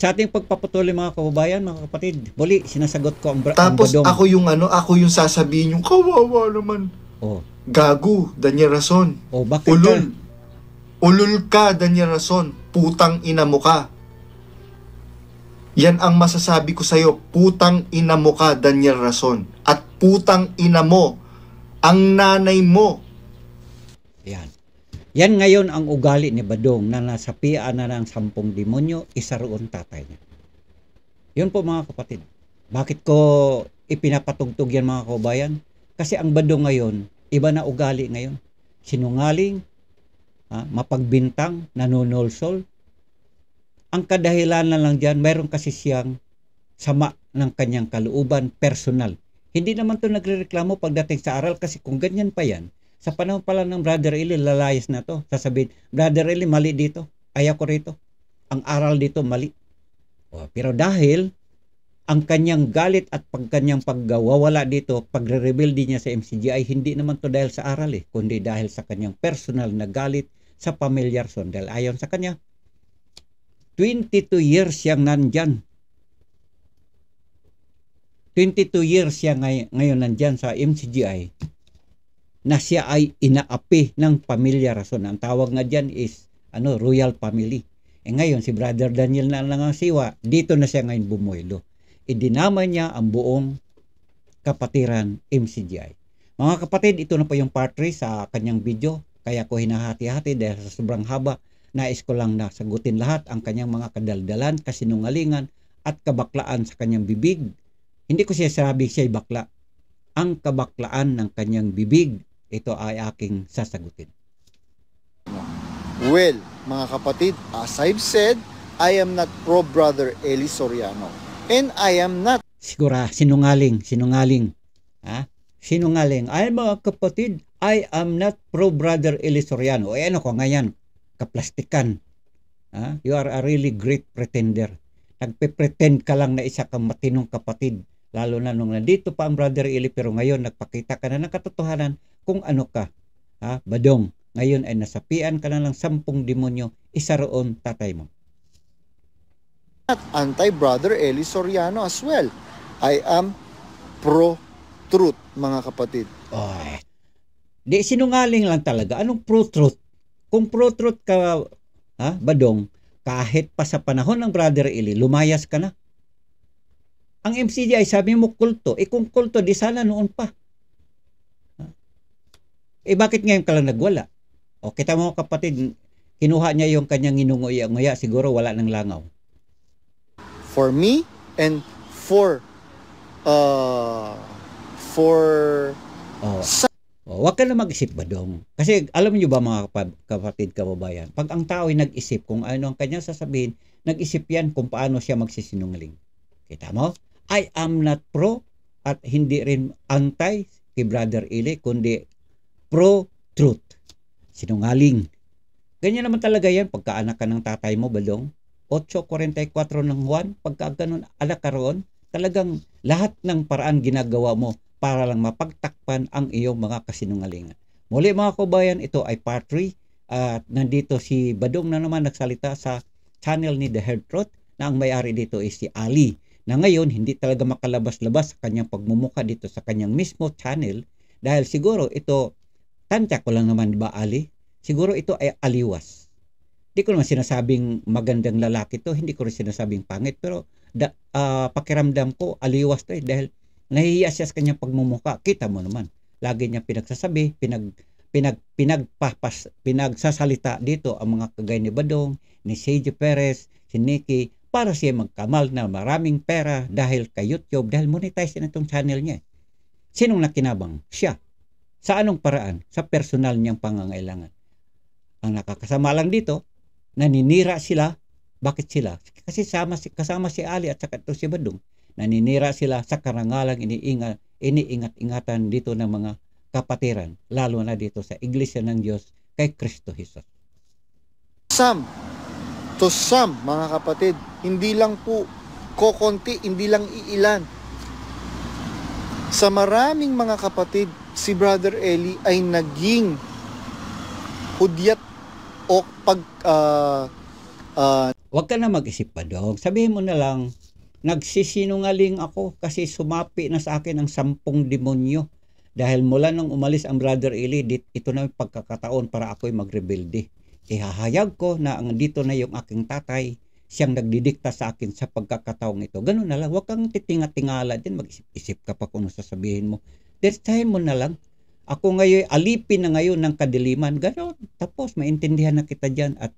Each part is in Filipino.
sa ating pagpapatuloy mga kababayan, mga kapatid, muli sinasagot ko ang Tapos Badong. ako yung sasabihin yung kawawa naman. Oh. Gago, Daniel Rason. Oh, bakit Ulul. Ulul ka, Daniel Rason. Putang ina mo ka. Yan ang masasabi ko sa'yo. Putang ina mo ka, Daniel Rason. At putang ina mo, ang nanay mo. Yan. Yan ngayon ang ugali ni Badong na nasapian na ng 10 demonyo, isa roon tatay niya. Yun po mga kapatid. Bakit ko ipinapatugtog yan mga kababayan? Kasi ang Badong ngayon, iba na ugali ngayon. Sinungaling, mapagbintang, nanonolsol. Ang kadahilan na lang dyan, mayroon kasi siyang sama ng kanyang kalooban, personal. Hindi naman to nagrereklamo pagdating sa aral kasi kung ganyan pa yan, sa panahon pala ng Brother Eli, lalayas na to. Sasabihin, Brother Eli, mali dito. Ayaw ko rito. Ang aral dito, mali. Pero dahil ang kanyang galit at kanyang paggawawala dito, pagre-reveal din niya sa MCGI, hindi naman to dahil sa aral kundi dahil sa kanyang personal na galit sa pamilyar son. Dahil ayon sa kanya, 22 years siyang nandyan. 22 years siya ngayon nandyan sa MCGI na siya ay inaapi ng pamilya Rason. Ang tawag nga dyan is royal family. Ngayon si Brother Daniel na lang ang siwa, dito na siya ngayon bumuelo. Idinama niya ang buong kapatiran MCGI. Mga kapatid, ito na po yung part 3 sa kanyang video. Kaya ko hinahati-hati dahil sa sobrang haba. Nais ko lang na sagutin lahat ang kanyang mga kadaldalan, kasinungalingan at kabaklaan sa kanyang bibig. Hindi ko siya sabi siya'y bakla. Ang kabaklaan ng kanyang bibig, ito ay aking sasagutin. Well, mga kapatid, as I've said, I am not pro Brother Eli Soriano. And I am not... Sinungaling. Sinungaling. Ay mga kapatid, I am not pro Brother Eli Soriano. Ano ko ngayon? Kaplastikan. You are a really great pretender. Nagpe-pretend ka lang na isa kang matinong kapatid. Lalo na nung nandito pa ang Brother Eli, pero ngayon nagpakita ka na ng katotohanan kung ano ka. Badong, ngayon ay nasapian ka na ng 10 demonyo, isa roon tatay mo. At anti-Brother Eli Soriano as well. I am pro-truth, mga kapatid. Di sinungaling lang talaga. Anong pro-truth? Kung pro-truth ka, Badong, kahit pa sa panahon ng Brother Eli, lumayas ka na. Ang MCGI, sabi mo kulto. Kung kulto, di sana noon pa. Bakit ngayon ka lang nagwala? Kita mo kapatid, kinuha niya yung kanyang inunguya, siguro wala ng langaw. For me and for Huwag ka na mag-isip, Badong. Kasi alam niyo ba mga kapatid, kababayan, pag ang tao ay nag-isip kung ano ang kanyang sasabihin, nag-isip yan kung paano siya magsisinungaling. Kita mo? I am not pro at hindi rin anti kay Brother Eli, kundi pro-truth. Sinungaling. Ganyan naman talaga yan pagkaanak ka ng tatay mo, Badong. 8:44 ng Juan, pagka ganun anak ka roon, talagang lahat ng paraan ginagawa mo para lang mapagtakpan ang iyong mga kasinungalingan. Muli mga kabayan, ito ay part 3 at nandito si Badong na naman nagsalita sa channel ni The Heard Truth na ang may-ari dito is si Ali na ngayon hindi talaga makalabas-labas sa kanyang pagmumuka dito sa kanyang mismo channel dahil siguro ito, tansya ko lang naman ba Ali? Siguro ito ay aliwas. Hindi ko naman sinasabing magandang lalaki to, hindi ko rin sinasabing pangit, pero pakiramdam ko aliwas to dahil nahihiya siya sa kanyang pagmumuka. Kita mo naman. Lagi niya pinagsasabi, pinagsasalita dito ang mga kagaya ni Badong, ni Sage Perez, si Nikki, para siya magkamal na maraming pera dahil kay YouTube, dahil monetize na itong channel niya. Sinong nakinabang? Siya. Sa anong paraan? Sa personal niyang pangangailangan. Ang nakakasama lang dito, naninira sila. Bakit sila? Kasi kasama si Ali at saka ito si Badong. Naninira sila sa karangalang iniingat-ingatan dito ng mga kapatiran, lalo na dito sa Iglesia ng Diyos kay Kristo Jesus. To some, mga kapatid, hindi lang po kokonti, hindi lang iilan. Sa maraming mga kapatid, si Brother Eli ay naging hudyat o Huwag ka na mag-isip pa dong. Sabihin mo na lang, nagsisinungaling ako kasi sumapi na sa akin ang 10 demonyo. Dahil mula nung umalis ang Brother Eli, ito na yung pagkakataon para ako'y magrebelde. Ihahayag ko na ang dito na yung aking tatay, siyang nagdidikta sa akin sa pagkakataong ito. Ganun na lang, huwag kang titinga-tingala din, mag-isip-isip ka pa kung ano sasabihin mo. Detahin mo na lang. Ako ngayon, alipin na ngayon ng kadiliman. Ganun, tapos maintindihan na kita dyan at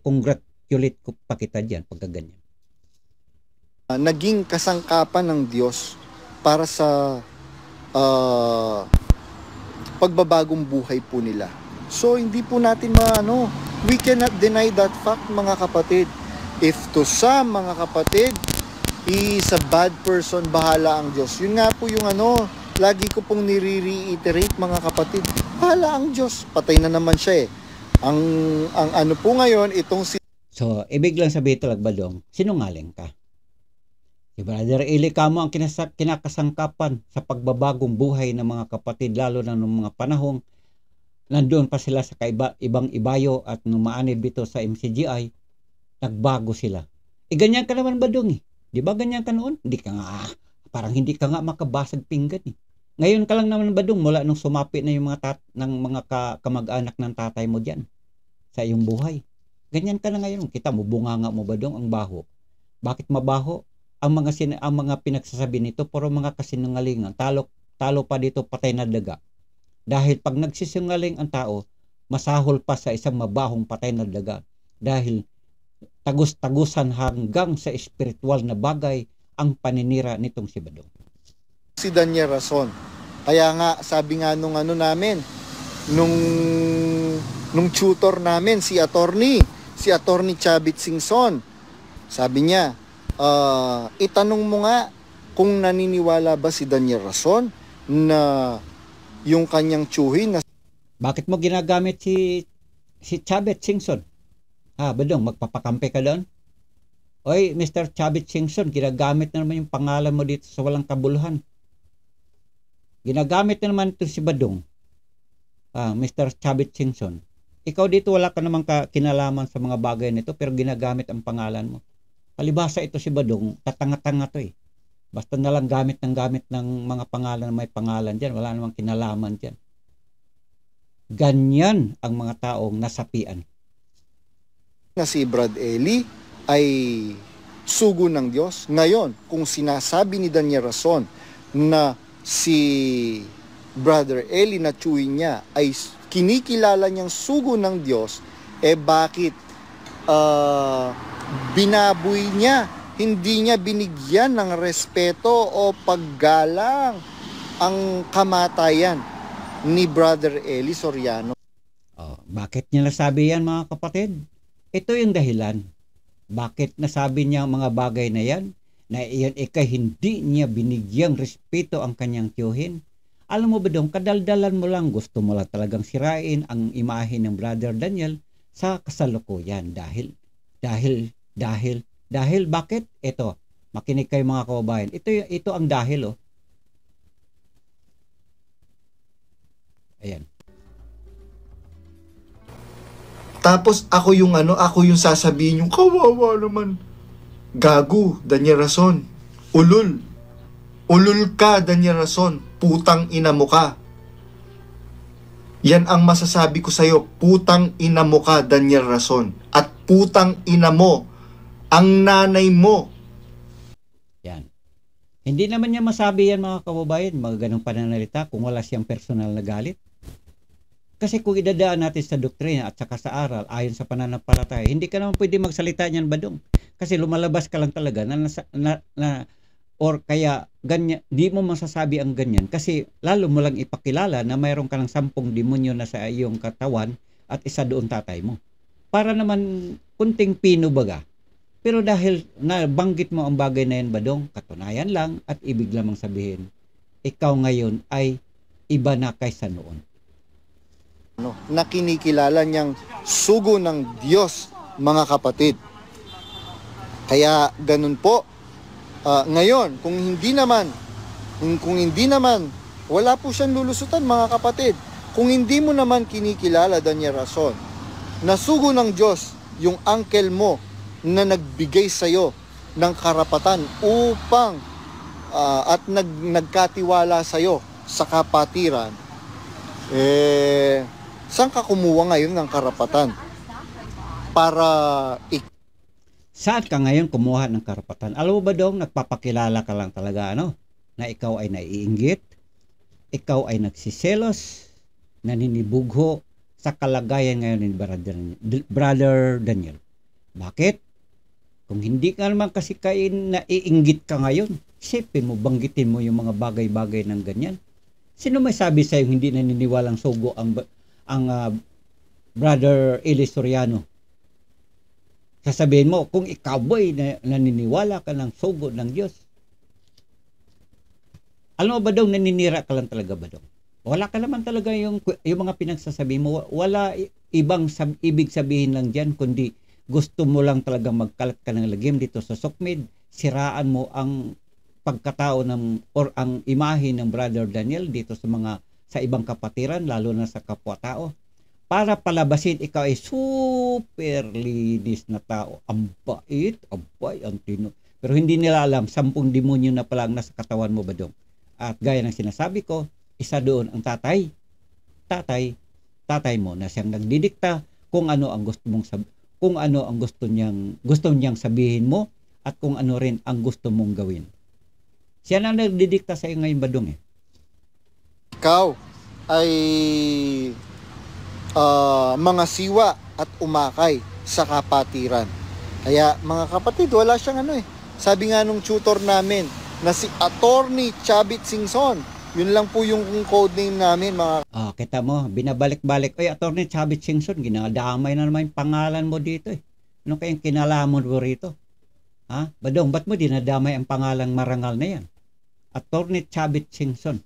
congratulate ko pa kita dyan pagka ganyan. Naging kasangkapan ng Diyos para sa pagbabagong buhay po nila. So hindi po natin we cannot deny that fact, mga kapatid. If to some, mga kapatid, is a bad person, bahala ang Diyos. Yun nga po yung lagi ko pong nire-reiterate, mga kapatid. Bahala ang Diyos. Patay na naman siya eh. Ang ano po ngayon, itong So, ibig lang sabihin talaga, Badong, sinungaling ka. Si Brother Eli kamo ang kinakasangkapan sa pagbabagong buhay ng mga kapatid, lalo na ng mga panahong nandoon pa sila sa ibang ibayo at numaanib dito sa MCGI, nagbago sila. Ganyan ka naman, Badong eh. Di ba ganyan ka noon? Parang hindi ka nga makabasag pinggan eh. Ngayon ka lang naman, Badong, mula nung sumapi na yung mga kamag-anak ng tatay mo dyan sa iyong buhay. Ganyan ka na ngayon. Kita mo, bunganga mo, Badong, ang baho. Bakit mabaho? Ang mga pinagsasabi nito, puro mga kasinungalingan. Talo pa dito, patay na daga. Dahil pag nagsisinungaling ang tao, masahol pa sa isang mabahong patay na daga. Dahil tagus-tagusan hanggang sa espiritual na bagay ang paninira nitong si Badong. Si Daniel Rason. Kaya nga, sabi nga nung namin, nung tutor namin, si attorney Chavit Singson, sabi niya, itanong mo nga kung naniniwala ba si Daniel Rason na yung kanyang tsuhin na... Bakit mo ginagamit si Chavit Singson? Badong, magpapakampi ka doon? Oy, Mr. Chavit Singson, ginagamit na naman yung pangalan mo dito sa walang kabuluhan. Ginagamit na naman ito si Badong. Mr. Chavit Singson. Ikaw dito wala ka namang kinalaman sa mga bagay nito pero ginagamit ang pangalan mo. Palibhasa ito si Badong, tatanga-tanga to eh. Basta na lang gamit ng mga pangalan na may pangalan dyan. Wala namang kinalaman dyan. Ganyan ang mga taong nasapian. Na si Brad Eli ay sugo ng Diyos. Ngayon, kung sinasabi ni Daniel Rason na si Brother Eli na tsuhin niya ay kinikilala niyang sugo ng Diyos, bakit binaboy niya, hindi niya binigyan ng respeto o paggalang ang kamatayan ni Brother Eli Soriano? Bakit niya nasabi yan, mga kapatid? Ito yung dahilan. Bakit nasabi niya ang mga bagay na yan? Na iyan hindi niya binigyang respeto ang kanyang tiyuhin. Alam mo ba dong, kadaldalan mo lang, gusto mo lang talagang sirain ang imahe ng Brother Daniel sa kasalukuyan. Dahil bakit? Ito, makinig kayo mga kababayan. Ito ang dahil Ayan. Tapos ako yung sasabihin yung kawawa naman. Gago, Daniel Rason. Ulul ka, Daniel Rason. Putang ina mo ka. Yan ang masasabi ko sa'yo. Putang ina mo ka, Daniel Rason. At putang ina mo ang nanay mo. Yan. Hindi naman niya masabi yan, mga kababayan, mga ganong pananalita kung wala siyang personal na galit. Kasi kung idadaan natin sa doktrina at saka sa aral, ayon sa pananampalataya, hindi ka naman pwede magsalita niyan, Badong. Kasi lumalabas ka lang talaga or kaya ganyan, di mo masasabi ang ganyan. Kasi lalo mo lang ipakilala na mayroon ka ng 10 demonyo na sa iyong katawan at isa doon tatay mo. Para naman kunting pino baga. Pero dahil nabanggit mo ang bagay na yan, Badong, katunayan lang at ibig lamang sabihin, ikaw ngayon ay iba na kaysa noon. Na kinikilala niyang sugo ng Diyos, mga kapatid. Kaya ganun po. Ngayon, kung hindi naman, wala po siyang lulusutan, mga kapatid. Kung hindi mo naman kinikilala, Daniel Rason, na sugo ng Diyos yung uncle mo na nagbigay sa'yo ng karapatan upang at nagkatiwala sa'yo sa kapatiran, saan ka kumuha ngayon ng karapatan para Saan ka ngayon kumuha ng karapatan? Alam mo ba dong, nagpapakilala ka lang talaga, na ikaw ay naiinggit, ikaw ay nagsiselos, naninibugho sa kalagayan ngayon ni Brother Daniel. Bakit? Kung hindi ka naman kasi naiinggit ka ngayon, isipin mo, banggitin mo yung mga bagay-bagay ng ganyan. Sino may sabi sa'yo hindi naniniwalang sugo ang Brother Eli Soriano? Sasabihin mo, kung ikaw ay naniniwala ka ng sugo ng Diyos. Alam mo ba daw, naninira ka lang talaga ba daw? Wala ka naman talaga yung mga pinagsasabi mo. Wala ibig sabihin lang dyan, kundi gusto mo lang talaga magkalat ka ng lagim dito sa Sukmid. Siraan mo ang pagkatao or ang imahe ng Brother Daniel dito sa ibang kapatiran, lalo na sa kapwa-tao. Para palabasin ikaw ay super linis na tao. Ang bait, ang tino. Pero hindi nila alam, 10 demonyo na palang nasa katawan mo ba dong. At gaya ng sinasabi ko, isa doon ang tatay mo na siyang nagdidikta kung ano ang gusto niyang sabihin mo at kung ano rin ang gusto mong gawin. Siya na nagdidikta sa iyo ngayon ba dong ikaw ay mga siwa at umakay sa kapatiran. Kaya mga kapatid, wala siyang sabi nga nung tutor namin na si Attorney Chavit Singson, yun lang po yung code name namin mga. Kita mo, binabalik-balik. Oy, Attorney Chavit Singson, ginadamay na naman yung pangalan mo dito Ano kayang kinalaman mo rito? Badong, ba't mo dinadamay ang pangalang marangal na yan? Attorney Chavit Singson.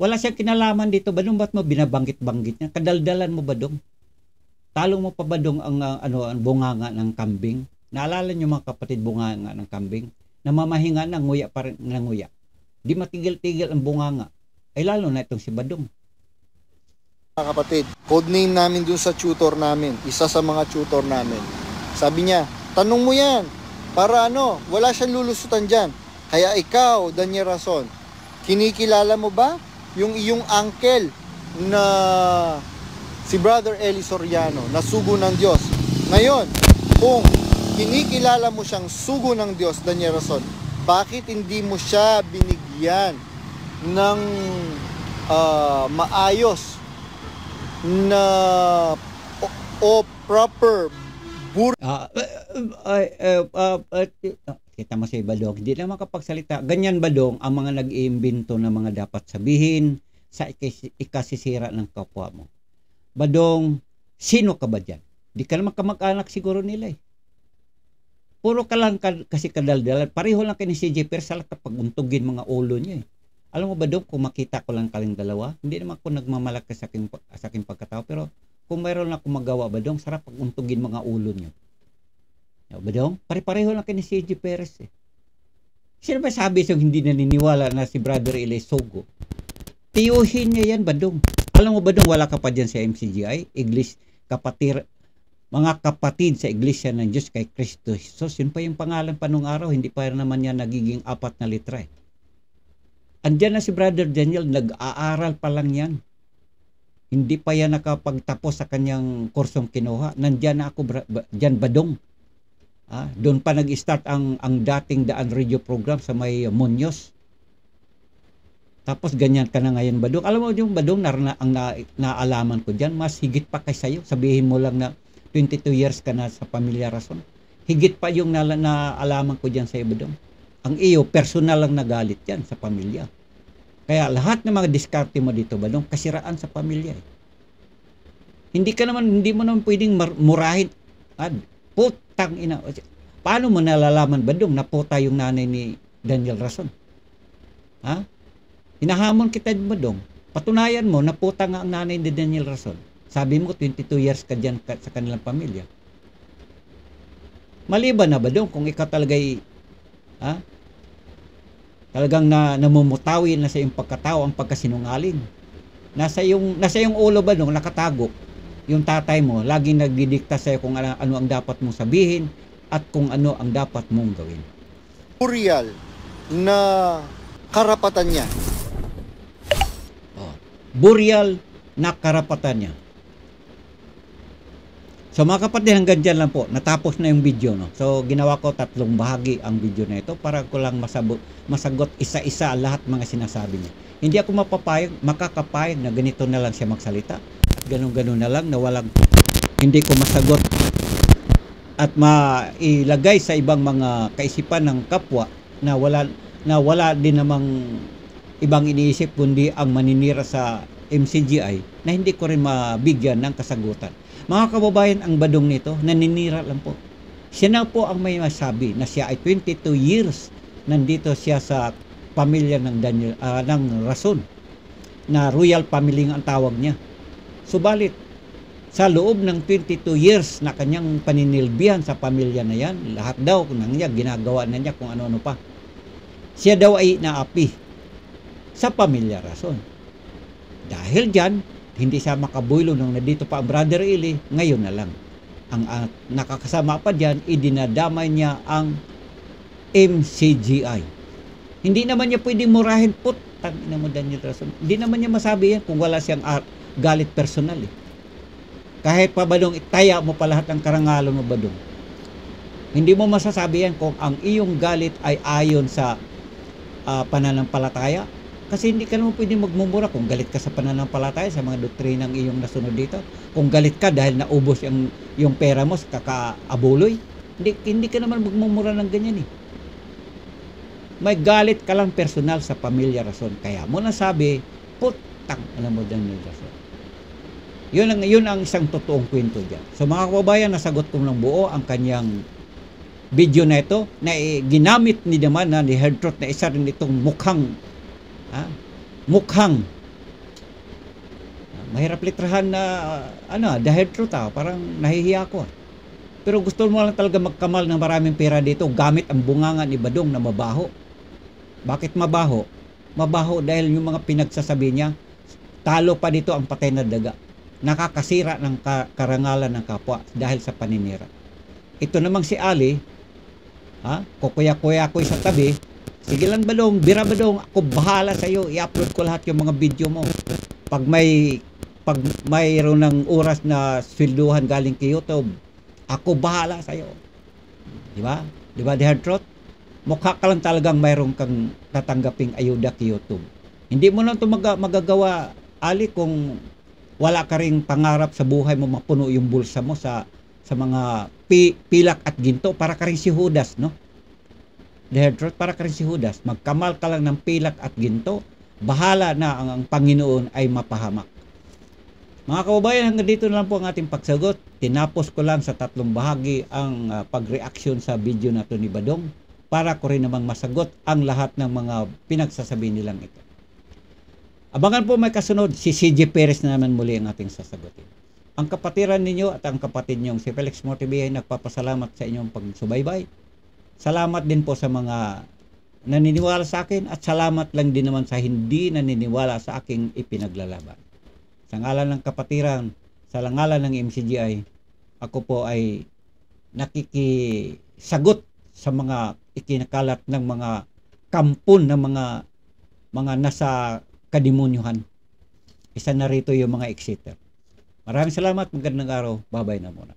Wala siyang kinalaman dito, Badong, ba't mo binabanggit-banggit niya? Kadaldalan mo, Badong. Talo mo pa, Badong, ang bunganga ng kambing? Naalala niyo mga kapatid, bunganga ng kambing? Namamahinga na, nguya pa rin, nguya. Di matigil-tigil ang bunganga. Ay lalo na itong si Badong. Mga kapatid, code name namin dun sa tutor namin, isa sa mga tutor namin. Sabi niya, tanong mo yan, para wala siyang lulusutan dyan. Kaya ikaw, Daniel Rason, kinikilala mo ba yung iyong uncle na si Brother Eli Soriano na sugo ng Diyos? Ngayon, kung kinikilala mo siyang sugo ng Diyos, Daniel Rason, bakit hindi mo siya binigyan ng maayos na o proper kita mo si Badong, hindi na makapagsalita. Ganyan, Badong, ang mga nag-iimbento na mga dapat sabihin sa ikasisira ng kapwa mo. Badong, sino ka ba dyan? Di ka naman kamag-anak siguro nila Puro ka lang kasi kadaldalan. Pareho lang kayo ni CJ Persal kapag untugin mga ulo niya Alam mo ba Dong, kung makita ko lang kaling dalawa, hindi naman ako nagmamalaki sa aking pagkatao, pero kung mayroon ako magawa, Badong, sarap pag untugin mga ulo niyo. Badong, pare-pareho lang kayo ni CJ Perez Sino ba sabi siyang hindi naniniwala na si Brother Eli Sogo? Tiyuhin niya yan, Badong. Alam mo, Badong, wala ka pa dyan sa MCGI, mga kapatid sa Iglesia ng Diyos kay Kristo Jesus. Yun pa yung pangalan pa nung araw, hindi pa naman yan nagiging 4 na litra Andyan na si Brother Daniel, nag-aaral pa lang yan. Hindi pa yan nakapagtapos sa kanyang kursong kinuha. Nandyan na ako dyan, Badong. Doon pa nag-start ang dating Daan Radio program sa may Muñoz. Tapos ganyan ka na ngayon, Badong. Alam mo yung Badong, ang naalaman ko dyan, mas higit pa kay sa'yo. Sabihin mo lang na 22 years ka na sa Pamilya Rason. Higit pa yung naalaman ko dyan sa'yo, Badong. Ang iyo, personal lang nagalit yan sa pamilya. Kaya lahat ng mga diskarte mo dito, Badong, kasiraan sa pamilya Hindi mo naman pwedeng murahin. Putang ina. Paano mo nalalaman, Badong, na puta yung nanay ni Daniel Rason? Hinahamon kita, Badong. Patunayan mo na puta nga ang nanay ni Daniel Rason. Sabi mo, 22 years ka dyan sa kanilang pamilya. Maliban na, Badong, kung ikaw talaga'y talagang namumutawi na sa iyong pagkatao ang pagkasinungaling. Nasa yung ulo, Badong, nakatago yung tatay mo, laging nagdidikta sa iyo kung ano ang dapat mong sabihin, at kung ano ang dapat mong gawin. Burial na karapatan niya. Burial na karapatan niya. So mga kapatid, hanggang dyan lang po. Natapos na yung video. No? So ginawa ko 3 bahagi ang video na ito para ko lang masagot isa-isa lahat mga sinasabi niya. Hindi ako makakapayag na ganito na lang siya magsalita. At ganun-ganun na lang na hindi ko masagot at mailagay sa ibang mga kaisipan ng kapwa na wala din namang ibang iniisip kundi ang maninira sa MCGI na hindi ko rin mabigyan ng kasagutan. Mga kababayan, ang badong nito, naninira lang po. Siya na po ang may masabi na siya ay 22 years nandito siya sa pamilya ng ng Rason, na royal family ang tawag niya. Subalit, sa loob ng 22 years na kanyang paninilbihan sa pamilya na yan, lahat daw ginagawa na niya kung ano-ano pa. Siya daw ay naapi sa pamilya Rason. Dahil dyan, hindi siya makabuylo nung nandito pa ang Brother Eli, ngayon na lang. Ang nakakasama pa dyan, idinadamay niya ang MCGI. Hindi naman niya pwedeng murahin, tangina mo Daniel Rason. Hindi naman niya masabi yan kung wala siyang galit personal. Kahit pa Badong, itaya mo pa lahat ng karangalan mo Badong. Hindi mo masasabi yan kung ang iyong galit ay ayon sa pananampalataya. Kasi hindi ka naman pwede magmumura kung galit ka sa pananampalataya, sa mga doktrinang iyong nasunod dito. Kung galit ka dahil naubos yung pera mo sa kakaabuloy, hindi ka naman magmumura ng ganyan. May galit ka lang personal sa pamilya Rason. Kaya mo nasabi, alam mo Daniel Rason. Yun ang isang totoong kwento dyan. So mga kababayan, nasagot ko ng buo ang kanyang video na ito na ginamit ni naman ni Herdtrot na isa rin itong mukhang mahirap litrahan na the Herdtrot parang nahihiya ko. Pero gusto mo lang talaga magkamal ng maraming pera dito gamit ang bunganga ni Badong na mabaho. Bakit mabaho? Mabaho dahil yung mga pinagsasabi niya, talo pa dito ang patay na daga. Nakakasira ng karangalan ng kapwa dahil sa paninira. Ito namang si Ali, kukuya-kuya ko sa tabi. Sige lang Badong, bira Badong, ako bahala sa iyo, i-upload ko lahat yung mga video mo. Pag mayroon ng oras na swelduhan galing kay YouTube, ako bahala sa iyo. Di ba? Di ba, Herdtrot? Mukha ka lang talagang mayroon kang tatanggaping ayuda kay YouTube. Hindi mo lang ito magagawa, Ali, kung wala ka ring pangarap sa buhay mo mapuno yung bulsa mo sa mga pilak at ginto. Para ka rin si Judas, no? Herdtrot, para ka rin si Judas. Magkamal ka lang ng pilak at ginto, bahala na ang Panginoon ay mapahamak. Mga kababayan, hanggang dito na lang po ang ating pagsagot. Tinapos ko lang sa 3 bahagi ang pag-reaction sa video na to ni Badong para ko rin namang masagot ang lahat ng mga pinagsasabi nilang ito. Abangan po may kasunod, si CJ Perez na naman muli ang ating sasagutin. Ang kapatiran ninyo at ang kapatid ninyong si Felix Mortibi ay nagpapasalamat sa inyong pagsubaybay. Salamat din po sa mga naniniwala sa akin at salamat lang din naman sa hindi naniniwala sa aking ipinaglalaban. Sa ngalan ng kapatiran, sa ngalan ng MCGI, ako po ay nakikisagot sa mga ikinakalat ng mga kampon ng mga nasa kademonyuhan. Isa na rito yung mga exiter. Maraming salamat, magandang araw. Bye-bye na muna.